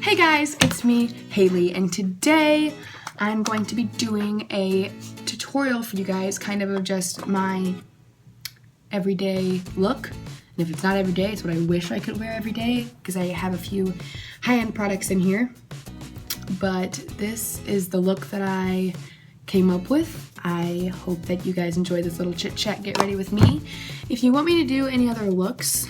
Hey guys, it's me, Haley, and today I'm going to be doing a tutorial for you guys, kind of just my everyday look. And if it's not every day, it's what I wish I could wear every day, because I have a few high-end products in here. But this is the look that I came up with. I hope that you guys enjoy this little chit-chat get ready with me. If you want me to do any other looks,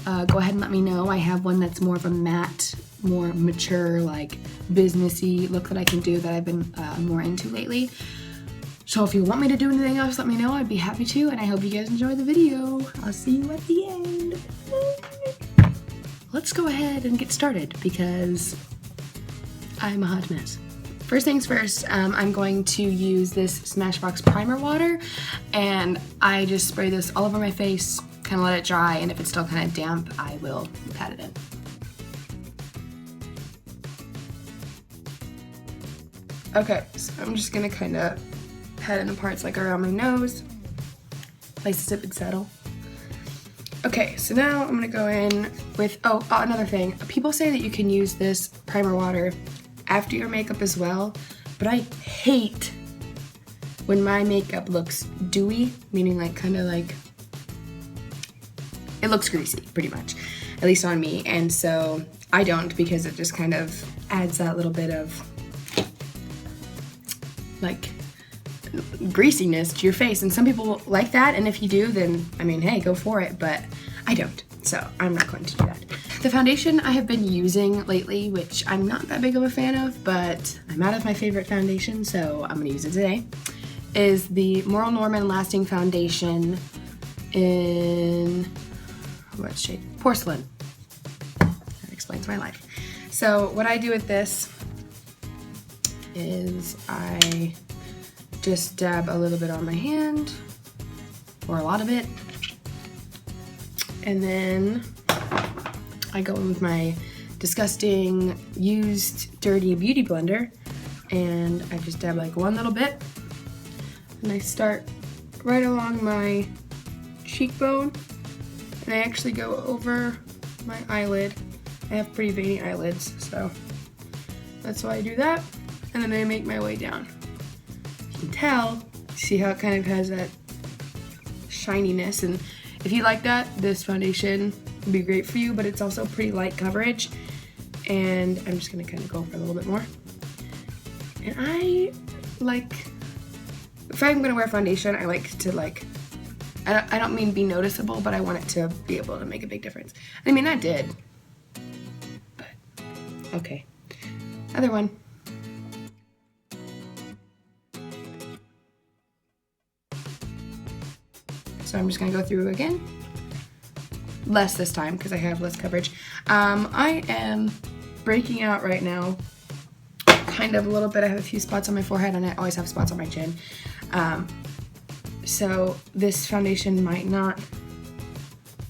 go ahead and let me know. I have one that's more of a matte, more mature, like businessy look that I can do that I've been more into lately. So if you want me to do anything else, let me know. I'd be happy to, and I hope you guys enjoy the video. I'll see you at the end. Let's go ahead and get started because I'm a hot mess. First things first, I'm going to use this Smashbox primer water, and I just spray this all over my face, kind of let it dry, and if it's still kind of damp, I will pat it in. Okay, so I'm just gonna kind of pat in the parts like around my nose, places it would settle. Okay, so now I'm gonna go in with, another thing. People say that you can use this primer water after your makeup as well, but I hate when my makeup looks dewy, meaning like kind of like, it looks greasy pretty much, at least on me, and so I don't, because it just kind of adds that little bit of like greasiness to your face, and some people like that, and if you do, then I mean, hey, go for it, but I don't, so I'm not going to do that. The foundation I have been using lately, which I'm not that big of a fan of, but I'm out of my favorite foundation, so I'm gonna use it today, is the Moral Norman Lasting Foundation in, what shade? Porcelain. That explains my life. So what I do with this is I just dab a little bit on my hand, or a lot of it, and then I go in with my disgusting used dirty beauty blender, and I just dab like one little bit, and I start right along my cheekbone, and I actually go over my eyelid. I have pretty veiny eyelids, so that's why I do that. And then I make my way down. You can tell, see how it kind of has that shininess, and if you like that, this foundation would be great for you, but it's also pretty light coverage, and I'm just gonna kind of go for a little bit more. And I like, if I'm gonna wear foundation, I like to like, I don't mean be noticeable, but I want it to be able to make a big difference. I mean, that did, but okay. Other one. So I'm just gonna go through again. Less this time because I have less coverage. I am breaking out right now, kind of a little bit. I have a few spots on my forehead, and I always have spots on my chin. So this foundation might not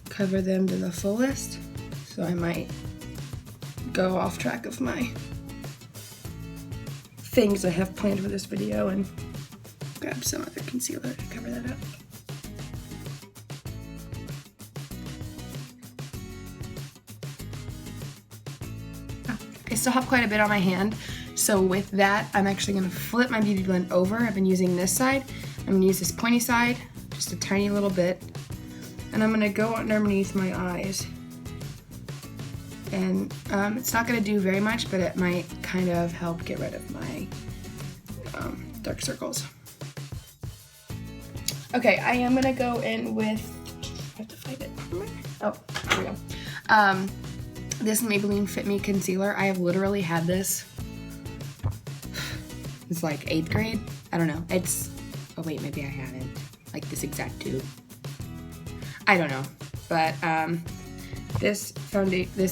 cover them to the fullest, so I might go off track of my things I have planned for this video and grab some other concealer to cover that up. I still have quite a bit on my hand, so with that, I'm actually going to flip my beauty blend over. I've been using this side. I'm going to use this pointy side, just a tiny little bit, and I'm going to go underneath my eyes. And it's not going to do very much, but it might kind of help get rid of my dark circles. Okay, I am going to go in with, I have to find it. Oh, here we go. This Maybelline Fit Me concealer. I have literally had this, it's like 8th grade. I don't know. It's, oh wait, maybe I haven't. Like this exact tube. I don't know. But this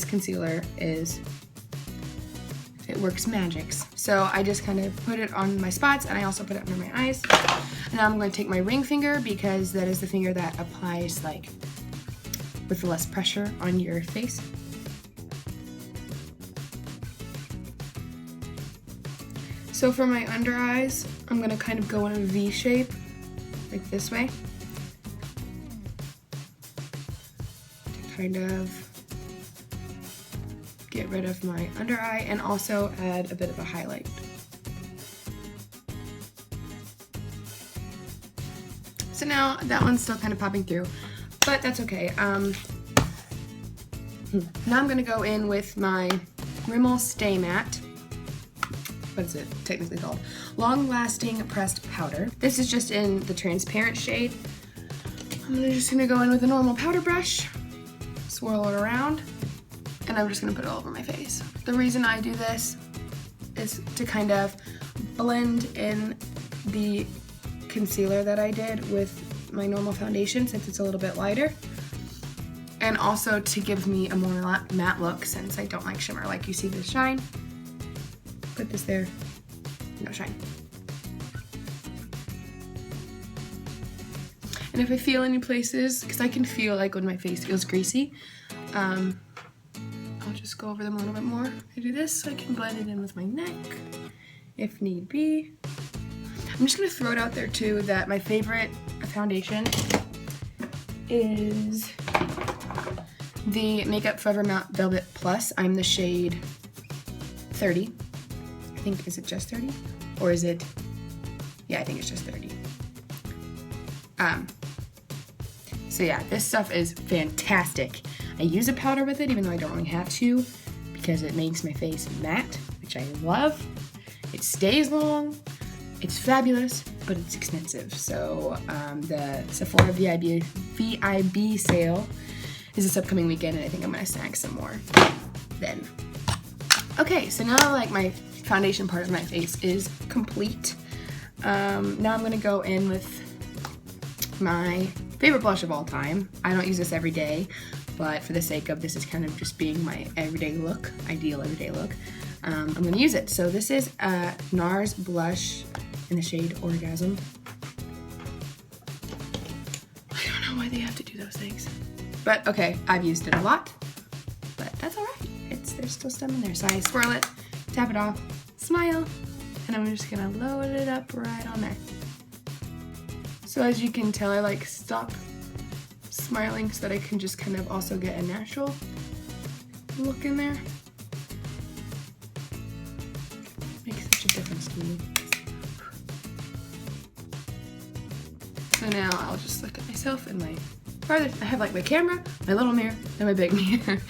concealer is, it works magics. So I just kind of put it on my spots, and I also put it under my eyes. And now I'm going to take my ring finger, because that is the finger that applies like with less pressure on your face. So for my under eyes, I'm gonna kind of go in a V shape, like this way, to kind of get rid of my under eye and also add a bit of a highlight. So now that one's still kind of popping through, but that's okay. Now I'm gonna go in with my Rimmel Stay Matte. What is it technically called? Long Lasting Pressed Powder. This is just in the transparent shade. I'm just gonna go in with a normal powder brush, swirl it around, and I'm just gonna put it all over my face. The reason I do this is to kind of blend in the concealer that I did with my normal foundation since it's a little bit lighter. And also to give me a more matte look since I don't like shimmer. Like you see this shine, put this there, no shine. And if I feel any places, because I can feel like when my face feels greasy, I'll just go over them a little bit more. I do this so I can blend it in with my neck, if need be. I'm just gonna throw it out there too that my favorite foundation is the Makeup Forever Matte Velvet Plus. I'm the shade 30. I think, is it just 30? Or is it, yeah, I think it's just 30. So yeah, this stuff is fantastic. I use a powder with it, even though I don't really have to, because it makes my face matte, which I love. It stays long, it's fabulous, but it's expensive. So the Sephora VIB sale is this upcoming weekend, and I think I'm gonna snag some more then. Okay, so now like my foundation part of my face is complete. Now I'm gonna go in with my favorite blush of all time. I don't use this every day, but for the sake of this is kind of just being my everyday look, ideal everyday look, I'm gonna use it. So this is a NARS blush in the shade Orgasm. I don't know why they have to do those things. But okay, I've used it a lot, but that's all right. There's still some in there. So I swirl it, tap it off, smile, and I'm just gonna load it up right on there. So as you can tell, I like stop smiling so that I can just kind of also get a natural look in there. Makes such a difference to me. So now I'll just look at myself in my farther. I have like my camera, my little mirror, and my big mirror.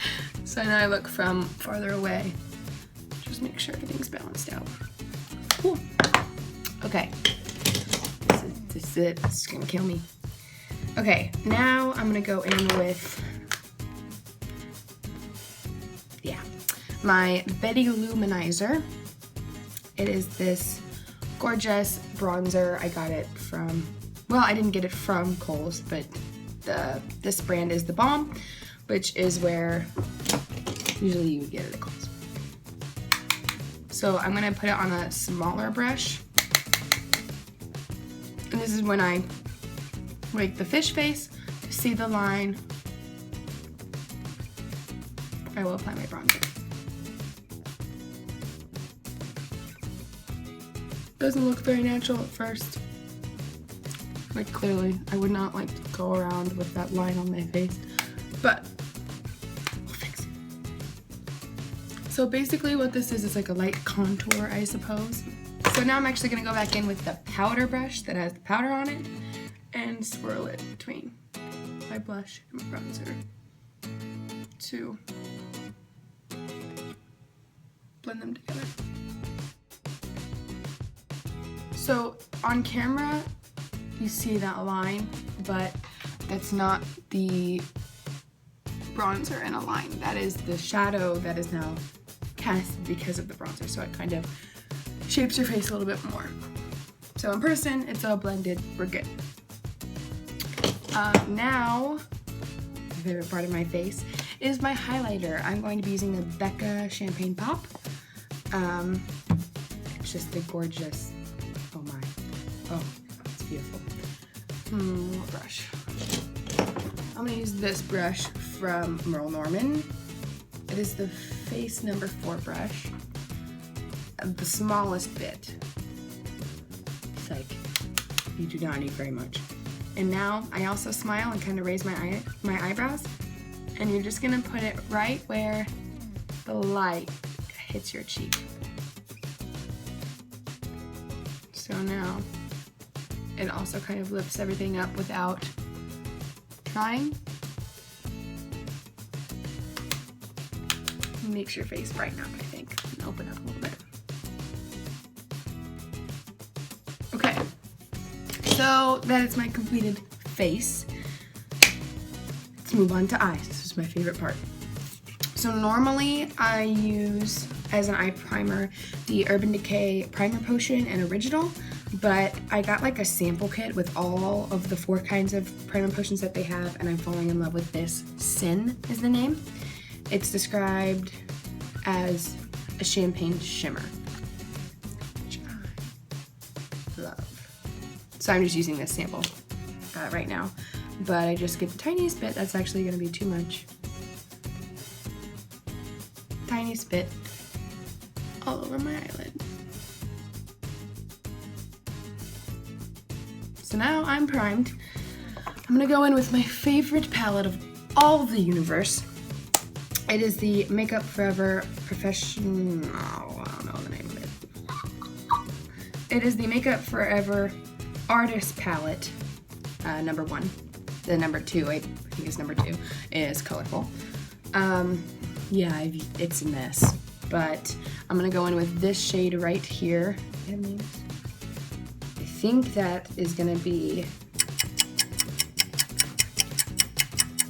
So now I look from farther away. Just make sure everything's balanced out. Cool. Okay. This is it. This is gonna kill me. Okay, now I'm gonna go in with, yeah, my Betty Luminizer. It is this gorgeous bronzer. I got it from, well, I didn't get it from Kohl's, but this brand is The Balm, which is where usually you would get it at Kohl's. So I'm gonna put it on a smaller brush. And this is when I make the fish face to see the line. I will apply my bronzer. Doesn't look very natural at first. Like clearly, I would not like to go around with that line on my face, but we'll fix it. So basically what this is like a light contour, I suppose. So now I'm actually gonna go back in with the powder brush that has the powder on it and swirl it between my blush and my bronzer to blend them together. So on camera, you see that line, but that's not the bronzer in a line. That is the shadow that is now cast because of the bronzer. So it kind of shapes your face a little bit more. So in person, it's all blended, we're good. Now, my favorite part of my face is my highlighter. I'm going to be using the Becca Champagne Pop. It's just the gorgeous, oh my, oh, it's beautiful. What brush? I'm gonna use this brush from Merle Norman. It is the Face No. 4 brush. The smallest bit. It's like, you do not need very much. And now I also smile and kind of raise my eyebrows. And you're just gonna put it right where the light hits your cheek. So now it also kind of lifts everything up without trying. Makes your face brighten up, I think, and open up a little bit. Okay, so that is my completed face. Let's move on to eyes. This is my favorite part. So normally I use, as an eye primer, the Urban Decay Primer Potion and Original, but I got like a sample kit with all of the 4 kinds of primer potions that they have, and I'm falling in love with this. Sin is the name. It's described as a champagne shimmer, which I love. So I'm just using this sample right now, but I just get the tiniest bit. That's actually going to be too much. Tiniest bit all over my eyelid. So now I'm primed. I'm going to go in with my favorite palette of all the universe. It is the Makeup Forever Professional, I don't know the name of it. It is the Makeup Forever Artist Palette, number 1. The number 2, I think is number 2, is Colorful. Yeah, it's a mess, but I'm gonna go in with this shade right here. I think that is gonna be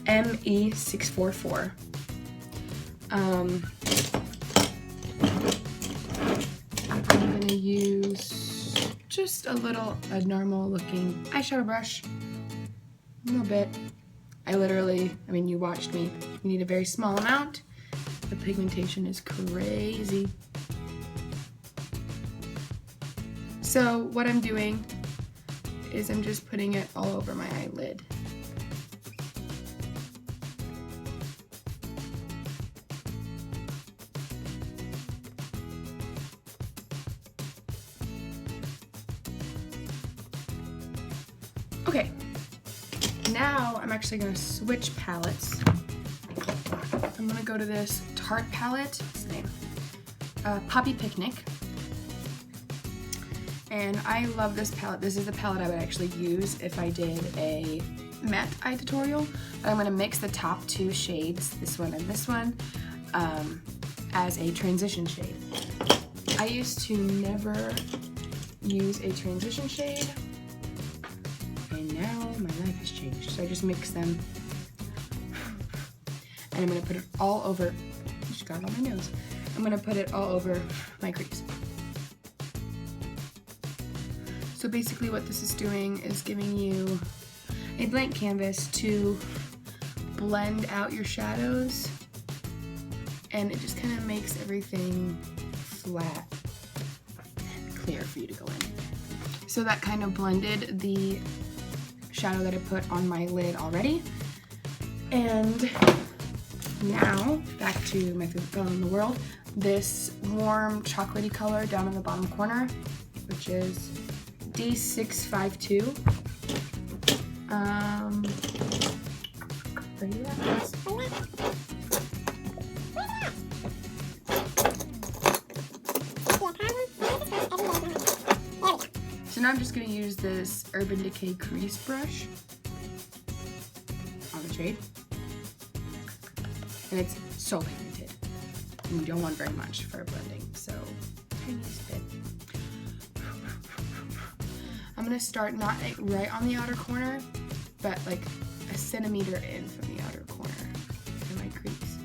ME644. I'm gonna use just a normal looking eyeshadow brush, a little bit. I mean, you watched me. You need a very small amount. The pigmentation is crazy. So what I'm doing is I'm just putting it all over my eyelid. Okay, now I'm actually going to switch palettes. I'm going to go to this Tarte palette. What's the name? Poppy Picnic. And I love this palette. This is the palette I would actually use if I did a matte eye tutorial. But I'm going to mix the top 2 shades, this one and this one, as a transition shade. I used to never use a transition shade, and now my life has changed. So I just mix them, and I'm gonna put it all over. I just got it on my nose. I'm gonna put it all over my crease. So basically what this is doing is giving you a blank canvas to blend out your shadows, and it just kind of makes everything flat and clear for you to go in. So that kind of blended the shadow that I put on my lid already. And now, back to my favorite color in the world, this warm chocolatey color down in the bottom corner, which is D652. Where are you at? So now I'm just going to use this Urban Decay crease brush on the shade. And it's so pigmented. And you don't want very much for blending, so tiniest bit. I'm going to start not like right on the outer corner, but like a centimeter in from the outer corner in my crease.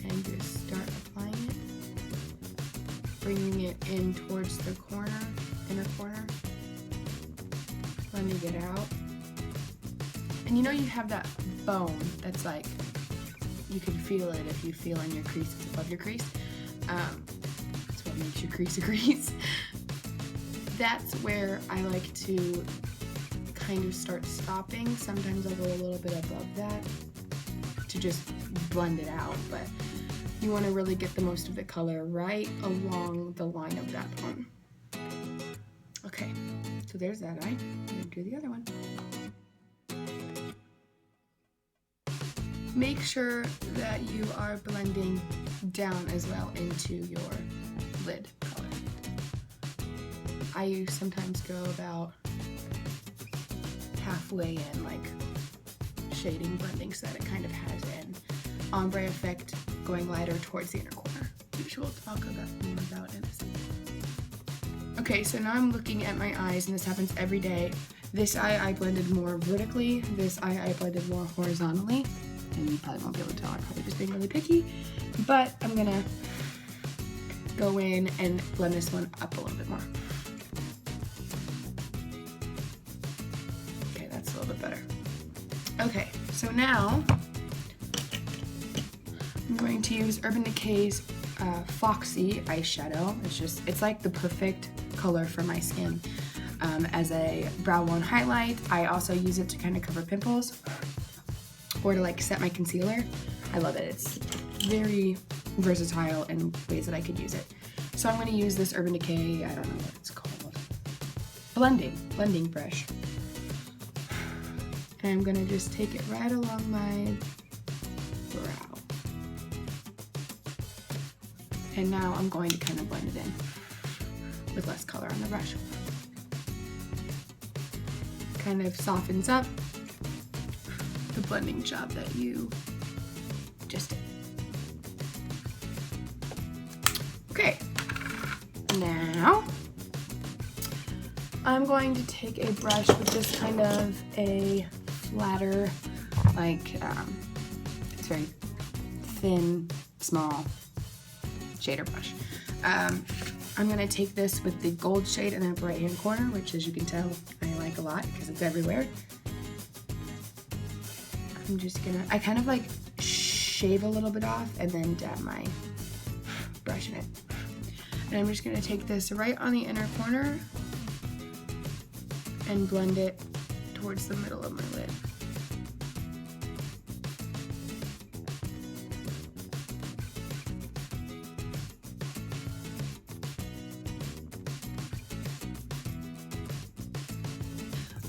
And just start applying it, bringing it in towards the corner, inner corner. Blending it out. And you know you have that bone that's like, you can feel it if you feel in your crease, it's above your crease. That's what makes your crease a crease. That's where I like to kind of start stopping. Sometimes I'll go a little bit above that to just blend it out, but you want to really get the most of the color right along the line of that bone. Okay, so there's that eye. I'm going to do the other one. make sure that you are blending down as well into your lid color. I sometimes go about halfway in, like shading, blending, so that it kind of has an ombre effect going lighter towards the inner corner, which we'll talk more about in a second. Okay, so now I'm looking at my eyes, and this happens every day. This eye I blended more vertically, this eye I blended more horizontally, and you probably won't be able to tell, I'm probably just being really picky, but I'm gonna go in and blend this one up a little bit more. Okay, that's a little bit better. Okay, so now I'm going to use Urban Decay's Foxy eyeshadow. It's like the perfect color for my skin as a brow bone highlight. I also use it to kind of cover pimples or to like set my concealer. I love it. It's very versatile in ways that I could use it. So I'm going to use this Urban Decay, I don't know what it's called, blending brush. And I'm going to just take it right along my brow. And now I'm going to kind of blend it in with less color on the brush. Kind of softens up the blending job that you just did. Okay, now I'm going to take a brush with just kind of a flatter, like it's very thin, small shader brush. I'm gonna take this with the gold shade in the right hand corner, which as you can tell, I like a lot because it's everywhere. I kind of like shave a little bit off and then dab my brush in it. And I'm just gonna take this right on the inner corner and blend it towards the middle of my lid.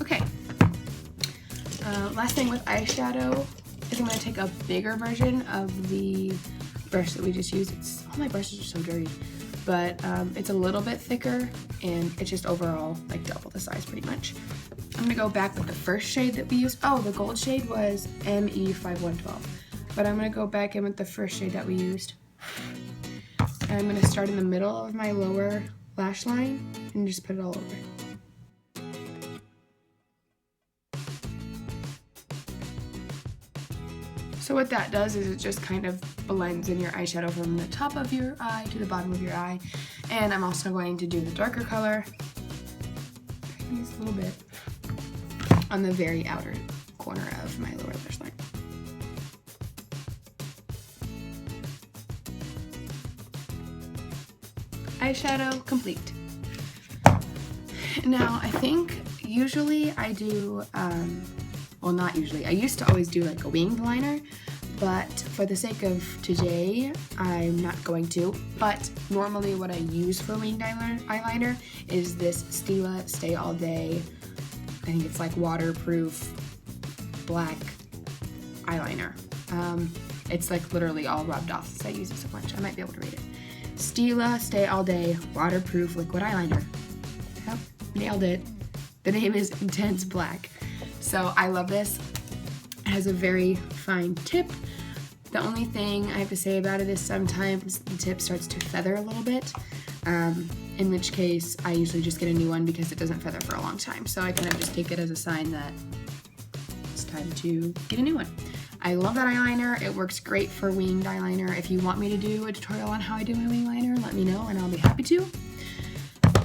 Okay, last thing with eyeshadow is I'm going to take a bigger version of the brush that we just used. All my brushes are so dirty, but it's a little bit thicker and it's just overall like double the size pretty much. I'm going to go back with the first shade that we used. Oh, the gold shade was ME5112, but I'm going to go back in with the first shade that we used. And I'm going to start in the middle of my lower lash line and just put it all over. So what that does is it just kind of blends in your eyeshadow from the top of your eye to the bottom of your eye. And I'm also going to do the darker color, just a little bit, on the very outer corner of my lower lash line. Eyeshadow complete. Now I think usually I do, well, not usually. I used to always do like a winged liner, but for the sake of today, I'm not going to. But normally what I use for winged eyeliner is this Stila Stay All Day, I think it's like waterproof black eyeliner. It's like literally all rubbed off since I use it so much. I might be able to read it. Stila Stay All Day waterproof liquid eyeliner. Yep, nailed it. The name is Intense Black. So I love this. It has a very fine tip. The only thing I have to say about it is sometimes the tip starts to feather a little bit, in which case I usually just get a new one because it doesn't feather for a long time. So I kind of just take it as a sign that it's time to get a new one. I love that eyeliner. It works great for winged eyeliner. If you want me to do a tutorial on how I do my winged liner, let me know and I'll be happy to.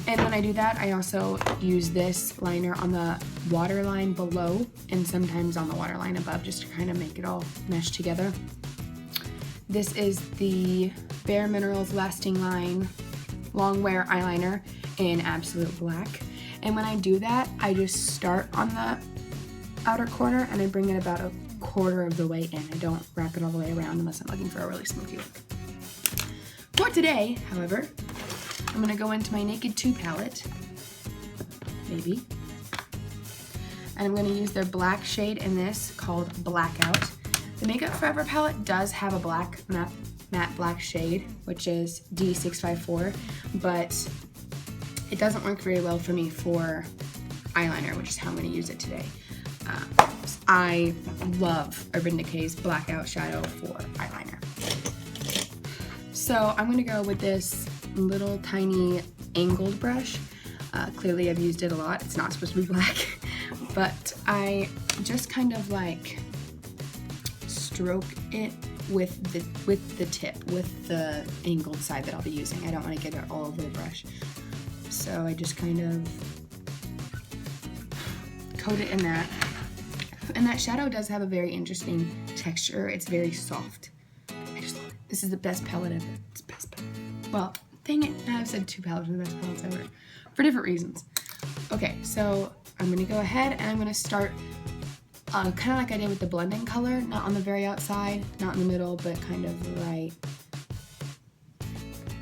And when I do that, I also use this liner on the waterline below and sometimes on the waterline above just to kind of make it all mesh together. This is the Bare Minerals Lasting Line Long Wear Eyeliner in Absolute Black. And when I do that, I just start on the outer corner and I bring it about a quarter of the way in. I don't wrap it all the way around unless I'm looking for a really smoky look. For today, however, I'm going to go into my Naked 2 palette, maybe, and I'm going to use their black shade in this called Blackout. The Makeup Forever palette does have a black matte black shade, which is D654, but it doesn't work very well for me for eyeliner, which is how I'm going to use it today. I love Urban Decay's Blackout Shadow for eyeliner. So I'm going to go with this little tiny angled brush. Clearly I've used it a lot. It's not supposed to be black, but I just kind of like stroke it with the tip, with the angled side that I'll be using. I don't want to get it all over the brush. So I just kind of coat it in that. And that shadow does have a very interesting texture. It's very soft. I just love it. This is the best palette ever. It's the best palette. Well, dang it, I've said 2 palettes are the best palettes ever for different reasons. Okay, so I'm gonna go ahead and I'm gonna start kind of like I did with the blending color, not on the very outside, not in the middle, but kind of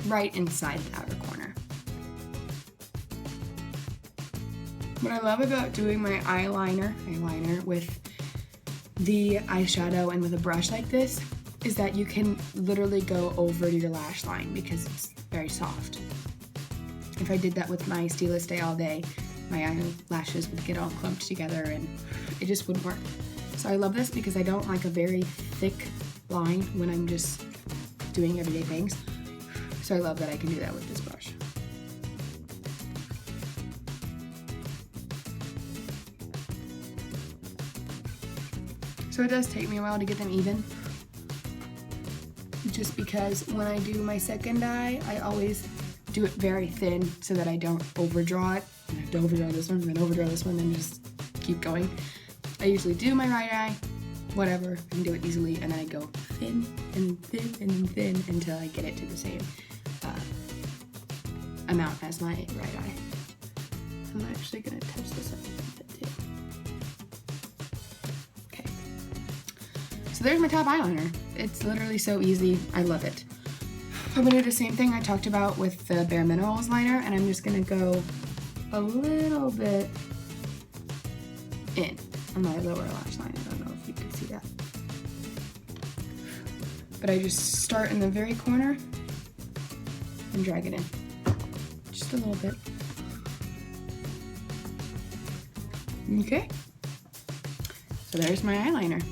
right inside the outer corner. What I love about doing my eyeliner with the eyeshadow and with a brush like this is that you can literally go over your lash line because it's very soft. If I did that with my Stylist Stay All Day, my eyelashes would get all clumped together and it just wouldn't work. So I love this because I don't like a very thick line when I'm just doing everyday things. So I love that I can do that with this brush. So it does take me a while to get them even, just because when I do my second eye, I always do it very thin so that I don't overdraw it. I have to overdraw this one, then overdraw this one, and just keep going. I usually do my right eye, whatever, I can do it easily, and then I go thin and thin and thin until I get it to the same amount as my right eye. I'm actually gonna touch this up a little bit too. Okay. So there's my top eyeliner. It's literally so easy. I love it. I'm gonna do the same thing I talked about with the Bare Minerals liner, and I'm just gonna go a little bit in on my lower lash line. I don't know if you can see that. But I just start in the very corner and drag it in. Just a little bit. Okay. So there's my eyeliner.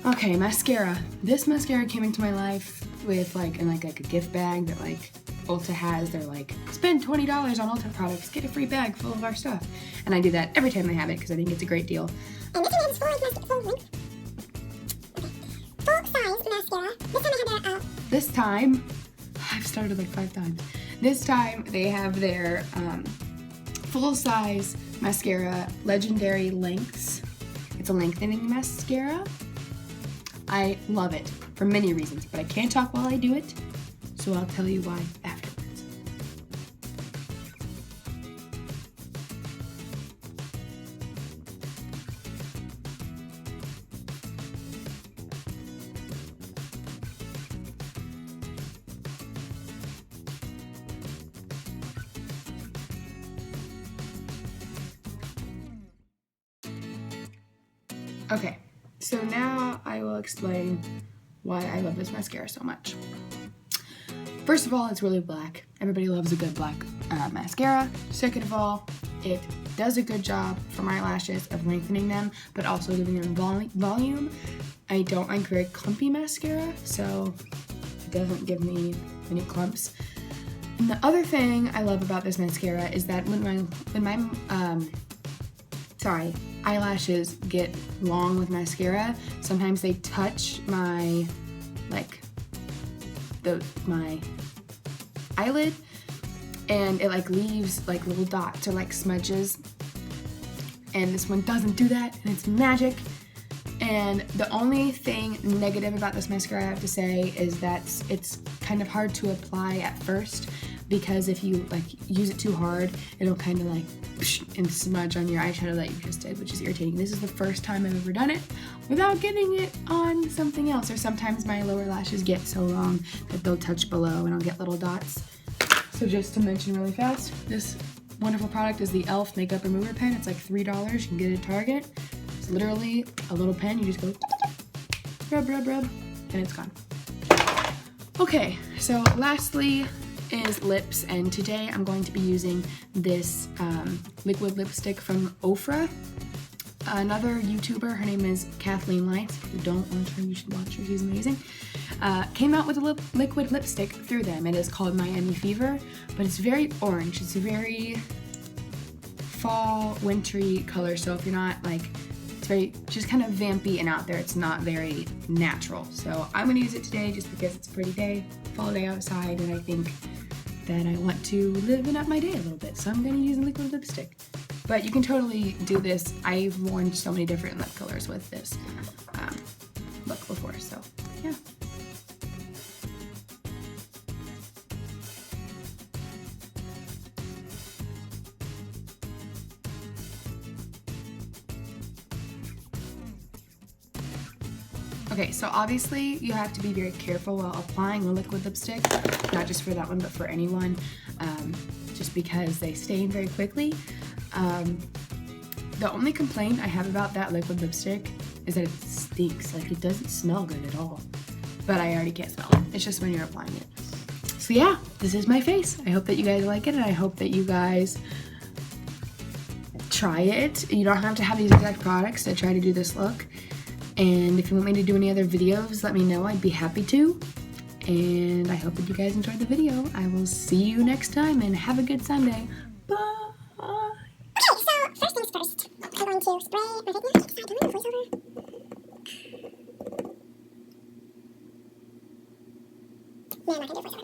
Okay, mascara. This mascara came into my life with like a gift bag that like Ulta has. They're like, spend $20 on Ulta products, get a free bag full of our stuff. And I do that every time they have it because I think it's a great deal. And this one is full size mascara. This time, I've started like 5 times. This time they have their full size mascara, Legendary Lengths. It's a lengthening mascara. I love it for many reasons, but I can't talk while I do it, so I'll tell you why afterwards. Okay, so now I will explain why I love this mascara so much. First of all, it's really black. Everybody loves a good black mascara. Second of all, it does a good job for my lashes of lengthening them, but also giving them volume. I don't like very clumpy mascara, so it doesn't give me any clumps. And the other thing I love about this mascara is that when my eyelashes get long with mascara, sometimes they touch my my eyelid, and it like leaves like little dots or like smudges, and this one doesn't do that, and it's magic. And the only thing negative about this mascara I have to say is that it's kind of hard to apply at first, because if you like use it too hard, it'll kind of like and smudge on your eyeshadow that you just did, which is irritating. This is the first time I've ever done it without getting it on something else, or sometimes my lower lashes get so long that they'll touch below and I'll get little dots. So just to mention really fast, this wonderful product is the e.l.f. Makeup Remover Pen. It's like $3. You can get it at Target. It's literally a little pen. You just go rub, rub, rub, and it's gone. Okay, so lastly is lips, and today I'm going to be using this liquid lipstick from Ofra. Another YouTuber, her name is Kathleen Lights. If you don't watch her, you should watch her, she's amazing. Came out with a liquid lipstick through them. It is called Miami Fever, but it's very orange. It's a very fall, wintry color, so if you're not like, it's very just kind of vampy and out there. It's not very natural. So I'm gonna use it today just because it's a pretty day, fall day outside, and I think that I want to liven up my day a little bit. So I'm gonna use a liquid lipstick. But you can totally do this. I've worn so many different lip colors with this look before, so yeah. Okay, so obviously you have to be very careful while applying a liquid lipstick, not just for that one, but for anyone, just because they stain very quickly. The only complaint I have about that liquid lipstick is that it stinks. Like, it doesn't smell good at all. But I already can't smell it. It's just when you're applying it. So yeah, this is my face. I hope that you guys like it, and I hope that you guys try it. You don't have to have these exact products to try to do this look. And if you want me to do any other videos, let me know. I'd be happy to. And I hope that you guys enjoyed the video. I will see you next time, and have a good Sunday. Bye! Okay, so first things first. I'm going to spray my face. Can I do a voiceover? No, I'm not going to do a voiceover.